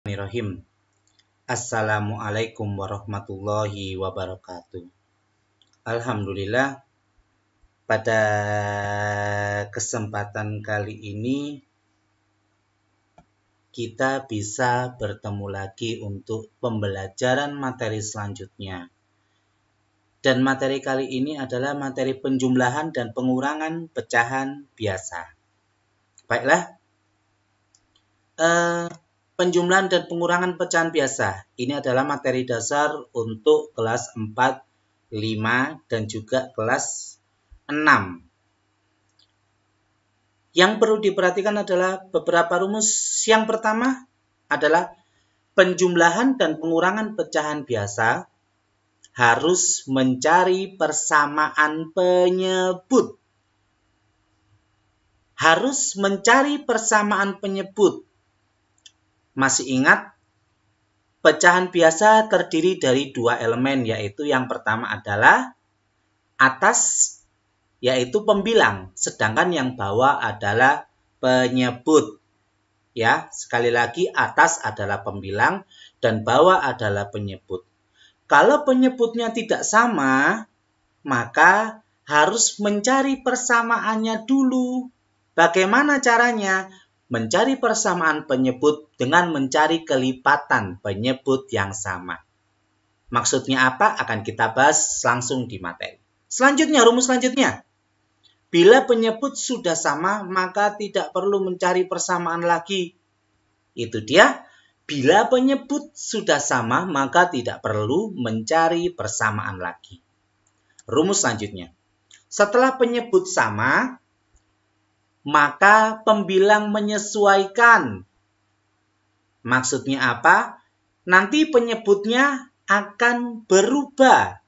Bismillahirrahmanirrahim. Assalamualaikum warahmatullahi wabarakatuh. Alhamdulillah, pada kesempatan kali ini kita bisa bertemu lagi untuk pembelajaran materi selanjutnya. Dan materi kali ini adalah materi penjumlahan dan pengurangan pecahan biasa. Baiklah, penjumlahan dan pengurangan pecahan biasa. Ini adalah materi dasar untuk kelas 4, 5, dan juga kelas 6. Yang perlu diperhatikan adalah beberapa rumus. Yang pertama adalah penjumlahan dan pengurangan pecahan biasa harus mencari persamaan penyebut. Harus mencari persamaan penyebut. Masih ingat, pecahan biasa terdiri dari dua elemen, yaitu yang pertama adalah atas, yaitu pembilang, sedangkan yang bawah adalah penyebut. Ya, sekali lagi, atas adalah pembilang dan bawah adalah penyebut. Kalau penyebutnya tidak sama, maka harus mencari persamaannya dulu. Bagaimana caranya? Mencari persamaan penyebut dengan mencari kelipatan penyebut yang sama. Maksudnya apa? Akan kita bahas langsung di materi. Selanjutnya, rumus selanjutnya. Bila penyebut sudah sama, maka tidak perlu mencari persamaan lagi. Itu dia. Bila penyebut sudah sama, maka tidak perlu mencari persamaan lagi. Rumus selanjutnya. Setelah penyebut sama, maka pembilang menyesuaikan. Maksudnya apa? Nanti penyebutnya akan berubah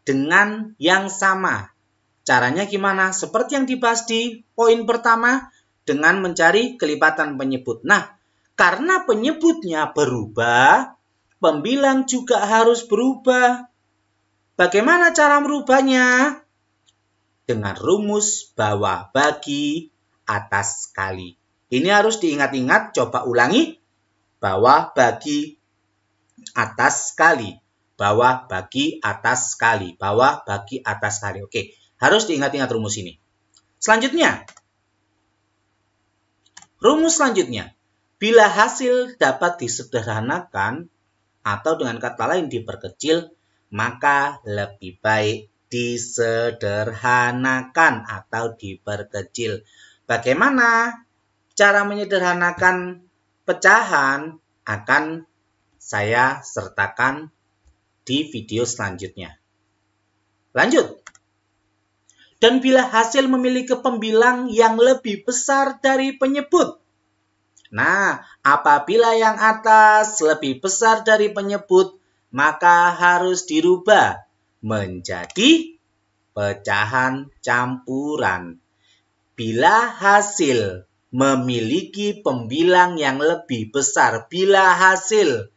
dengan yang sama. Caranya gimana? Seperti yang dibahas di poin pertama dengan mencari kelipatan penyebut. Nah, karena penyebutnya berubah, pembilang juga harus berubah. Bagaimana cara merubahnya? Dengan rumus bawah bagi atas kali. Ini harus diingat-ingat, coba ulangi. Bawah bagi atas kali. Bawah bagi atas kali. Bawah bagi atas kali. Oke, harus diingat-ingat rumus ini. Selanjutnya, rumus selanjutnya. Bila hasil dapat disederhanakan atau dengan kata lain diperkecil, maka lebih baik disederhanakan atau diperkecil. Bagaimana cara menyederhanakan pecahan akan saya sertakan di video selanjutnya. Lanjut. Dan bila hasil memiliki pembilang yang lebih besar dari penyebut. Nah, apabila yang atas lebih besar dari penyebut, maka harus dirubah menjadi pecahan campuran. Bila hasil memiliki pembilang yang lebih besar, bila hasil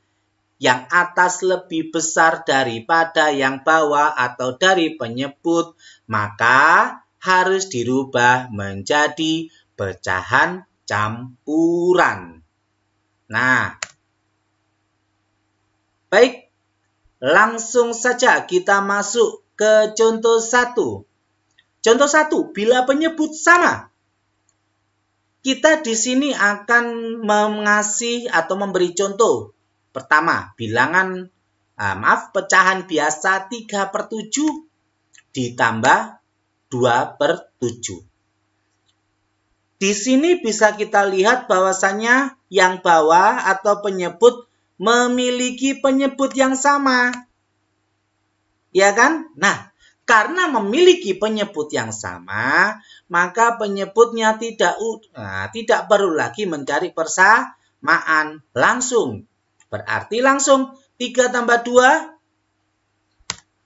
yang atas lebih besar daripada yang bawah atau dari penyebut, maka harus dirubah menjadi pecahan campuran. Nah, baik, langsung saja kita masuk ke contoh 1. Contoh 1, bila penyebut sama. Kita di sini akan mengasih atau memberi contoh. Pertama, pecahan biasa 3/7 ditambah 2/7. Di sini bisa kita lihat bahwasannya yang bawah atau penyebut memiliki penyebut yang sama. Ya kan? Nah, karena memiliki penyebut yang sama, maka penyebutnya tidak perlu lagi mencari persamaan. Langsung. Berarti langsung 3 tambah 2,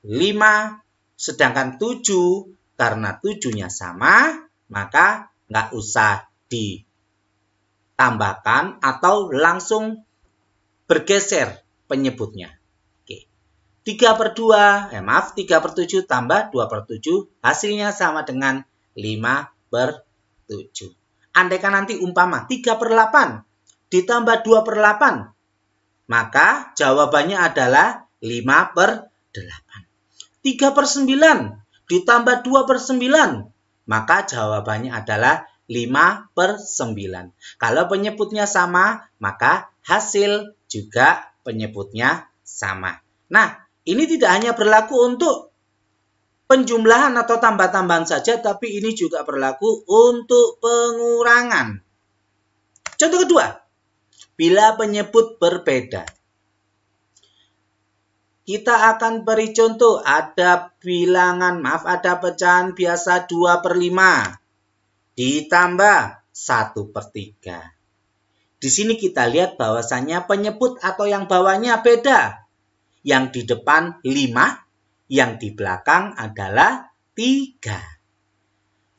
5. Sedangkan 7, karena 7-nya sama, maka nggak usah ditambahkan atau langsung bergeser penyebutnya. 3/7 tambah 2/7 hasilnya sama dengan 5/7. Andaikan nanti umpama 3/8 ditambah 2/8 Maka jawabannya adalah 5/8. 3/9 ditambah 2/9. Maka jawabannya adalah 5/9. Kalau penyebutnya sama, maka hasil juga penyebutnya sama. Nah, ini tidak hanya berlaku untuk penjumlahan atau tambah-tambahan saja, tapi ini juga berlaku untuk pengurangan. Contoh kedua, bila penyebut berbeda. Kita akan beri contoh, ada pecahan biasa 2/5 ditambah 1/3. Di sini kita lihat bahwasannya penyebut atau yang bawahnya beda. Yang di depan 5, yang di belakang adalah 3.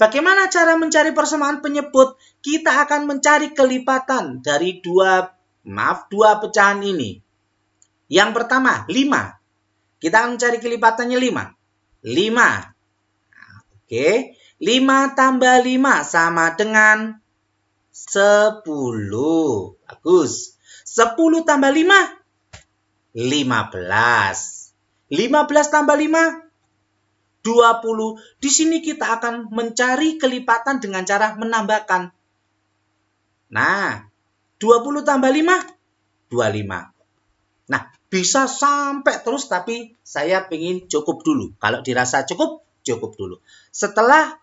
Bagaimana cara mencari persamaan penyebut? Kita akan mencari kelipatan dari dua pecahan ini. Yang pertama, 5. Kita akan mencari kelipatannya 5. 5. Oke. 5 tambah 5 sama dengan 10. Bagus. 10 tambah 5? 15. 15 tambah 5? 20. Di sini kita akan mencari kelipatan dengan cara menambahkan. Nah, 20 tambah 5? 25. Nah, bisa sampai terus, tapi saya ingin cukup dulu. Kalau dirasa cukup, cukup dulu. Setelah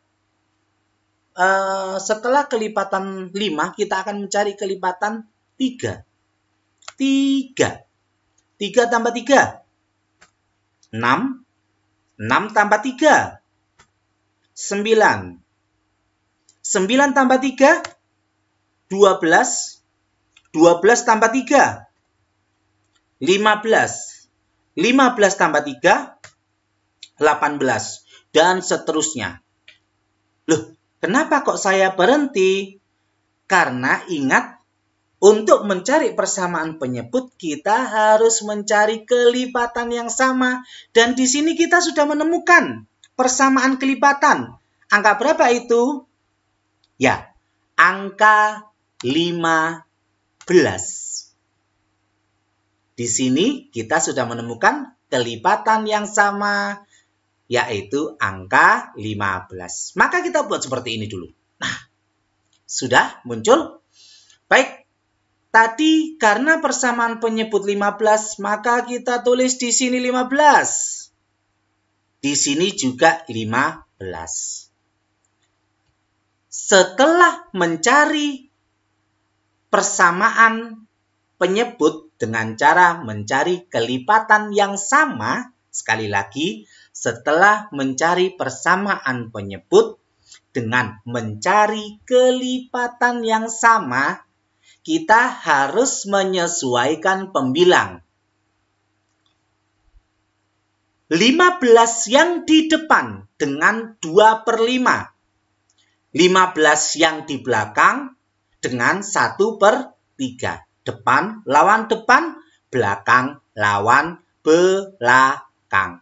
kelipatan 5, kita akan mencari kelipatan 3. 3. 3 tambah 3. 6. 6 tambah 3. 9. 9 tambah 3. 12. 12 tambah 3. 15. 15 tambah 3. 18. Dan seterusnya. Loh, kenapa kok saya berhenti? Karena ingat, untuk mencari persamaan penyebut, kita harus mencari kelipatan yang sama. Dan di sini kita sudah menemukan persamaan kelipatan. Angka berapa itu? Ya, angka 15. Di sini kita sudah menemukan kelipatan yang sama, yaitu angka 15. Maka kita buat seperti ini dulu. Nah, sudah muncul? Baik, tadi karena persamaan penyebut 15, maka kita tulis di sini 15. Di sini juga 15. Setelah mencari persamaan penyebut dengan cara mencari kelipatan yang sama, sekali lagi, setelah mencari persamaan penyebut dengan mencari kelipatan yang sama, kita harus menyesuaikan pembilang. 15 yang di depan dengan 2/5. 15 yang di belakang dengan 1/3. Depan lawan depan, belakang lawan belakang.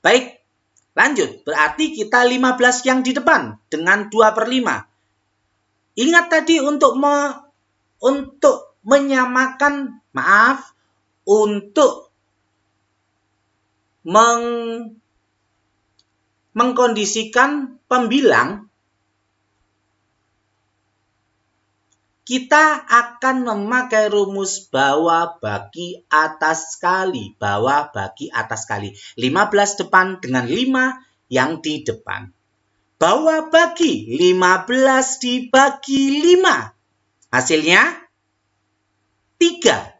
Baik, lanjut. Berarti kita 15 yang di depan dengan 2/5. Ingat tadi untuk menyamakan, untuk mengkondisikan pembilang, kita akan memakai rumus bawah bagi atas kali. Bawah bagi atas kali. 15 depan dengan 5 yang di depan. Bawah bagi 15 dibagi 5. Hasilnya 3.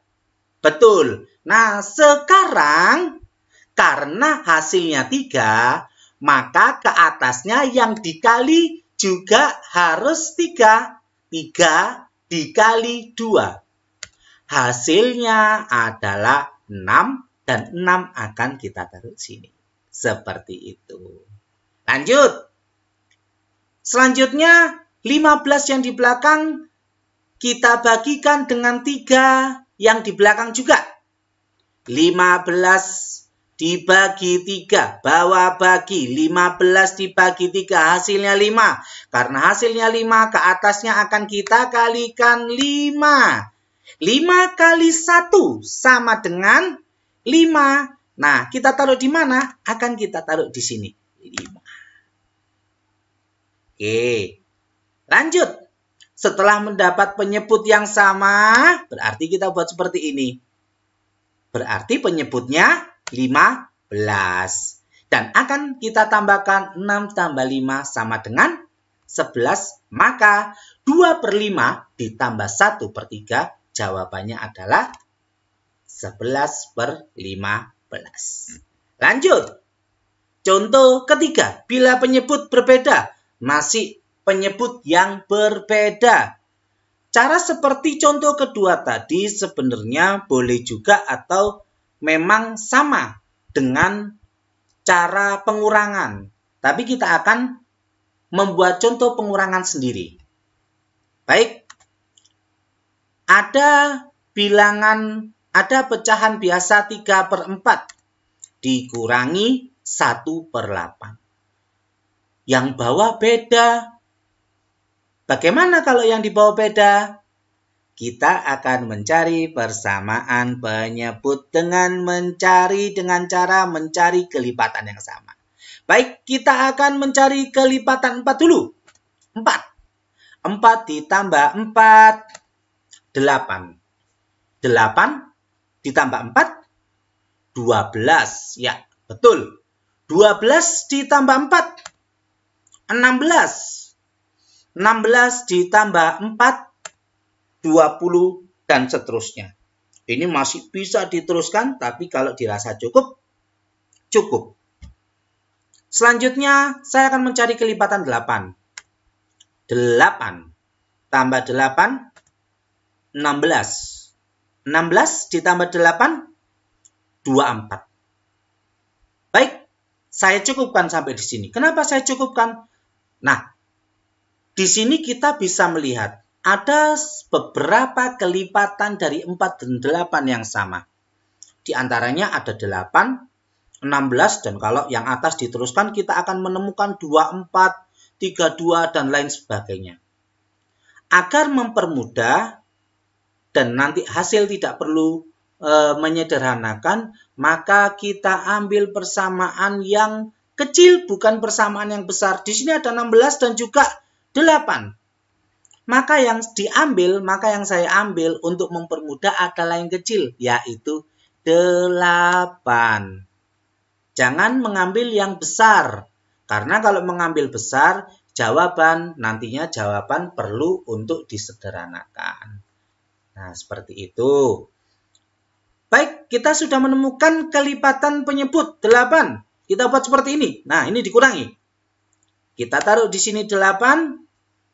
Betul. Nah, sekarang karena hasilnya 3, maka ke atasnya yang dikali juga harus 3. 3 dikali 2. Hasilnya adalah 6 dan 6 akan kita taruh sini. Seperti itu. Lanjut. Selanjutnya 15 yang di belakang kita bagikan dengan 3 yang di belakang juga. 15 dibagi 3, bawah bagi 15 dibagi 3, hasilnya 5. Karena hasilnya 5, ke atasnya akan kita kalikan 5. 5 kali 1 sama dengan 5. Nah, kita taruh di mana? Akan kita taruh di sini. 5. Oke. Lanjut. Setelah mendapat penyebut yang sama, berarti kita buat seperti ini. Berarti penyebutnya 15. Dan akan kita tambahkan 6 tambah 5 sama dengan 11. Maka 2/5 ditambah 1/3. Jawabannya adalah 11/15. Lanjut. Contoh ketiga. Bila penyebut berbeda, masih penyebut yang berbeda. Cara seperti contoh kedua tadi sebenarnya boleh juga atau memang sama dengan cara pengurangan. Tapi kita akan membuat contoh pengurangan sendiri. Baik. Ada pecahan biasa 3/4 dikurangi 1/8. Yang bawah beda. Bagaimana kalau yang di bawah beda? Kita akan mencari persamaan penyebut dengan cara mencari kelipatan yang sama. Baik, kita akan mencari kelipatan 4 dulu. 4. 4 ditambah 4, 8. 8 ditambah 4, 12. Ya, betul. 12 ditambah 4, 16. 16 ditambah 4, 20, dan seterusnya. Ini masih bisa diteruskan, tapi kalau dirasa cukup, cukup. Selanjutnya, saya akan mencari kelipatan 8. 8 tambah 8, 16. 16 ditambah 8, 24. Baik, saya cukupkan sampai di sini. Kenapa saya cukupkan? Nah, di sini kita bisa melihat ada beberapa kelipatan dari 4 dan 8 yang sama. Di antaranya ada 8, 16, dan kalau yang atas diteruskan kita akan menemukan 24, 32, dan lain sebagainya. Agar mempermudah dan nanti hasil tidak perlu menyederhanakan, maka kita ambil persamaan yang kecil, bukan persamaan yang besar. Di sini ada 16 dan juga 8. Maka yang saya ambil untuk mempermudah adalah yang kecil, yaitu 8. Jangan mengambil yang besar, karena kalau mengambil besar, nantinya jawaban perlu untuk disederhanakan. Nah, seperti itu. Baik, kita sudah menemukan kelipatan penyebut 8. Kita buat seperti ini. Nah, ini dikurangi. Kita taruh di sini 8,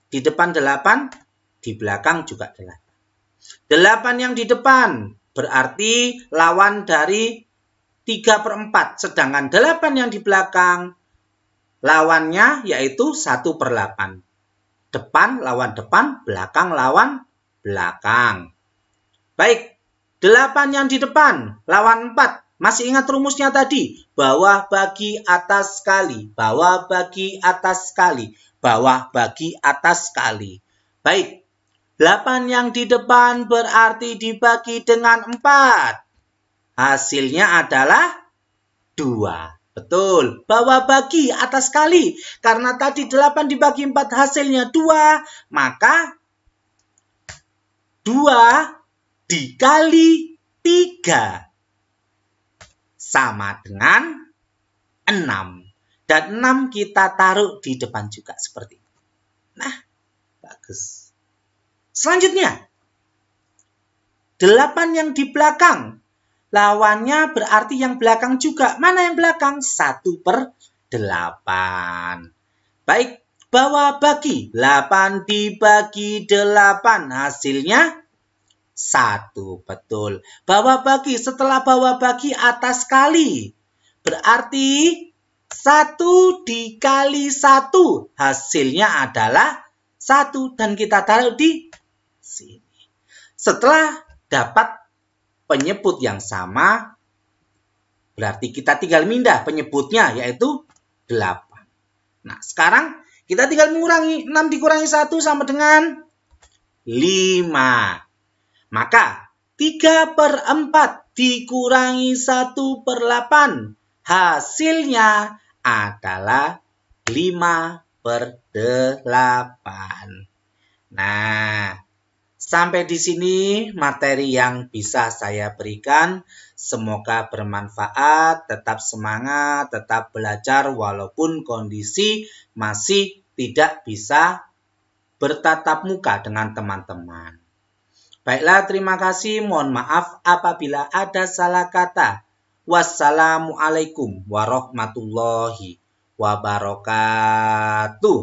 di depan 8, di belakang juga 8. 8 yang di depan berarti lawan dari 3/4. Sedangkan 8 yang di belakang lawannya yaitu 1/8. Depan lawan depan, belakang lawan belakang. Baik, 8 yang di depan lawan 4. Masih ingat rumusnya tadi? Bawah bagi atas kali, bawah bagi atas kali, bawah bagi atas kali. Baik, 8 yang di depan berarti dibagi dengan 4. Hasilnya adalah 2. Betul, bawah bagi atas kali. Karena tadi 8 dibagi 4 hasilnya 2, maka 2 dikali 3 sama dengan 6. Dan 6 kita taruh di depan juga seperti ini. Nah, bagus. Selanjutnya, 8 yang di belakang. Lawannya berarti yang belakang juga. Mana yang belakang? 1/8. Baik, bawah bagi. 8 dibagi 8. Hasilnya 1. Betul. Bawah bagi. Setelah bawah bagi atas kali. Berarti 1 dikali 1. Hasilnya adalah 1. Dan kita taruh di sini. Setelah dapat penyebut yang sama, berarti kita tinggal pindah penyebutnya, yaitu 8. Nah, sekarang kita tinggal mengurangi. 6 dikurangi 1 sama dengan 5. Maka 3/4 dikurangi 1/8. Hasilnya adalah 5/8. Nah, sampai di sini materi yang bisa saya berikan. Semoga bermanfaat, tetap semangat, tetap belajar walaupun kondisi masih tidak bisa bertatap muka dengan teman-teman. Baiklah, terima kasih. Mohon maaf apabila ada salah kata. Wassalamualaikum warahmatullahi wabarakatuh.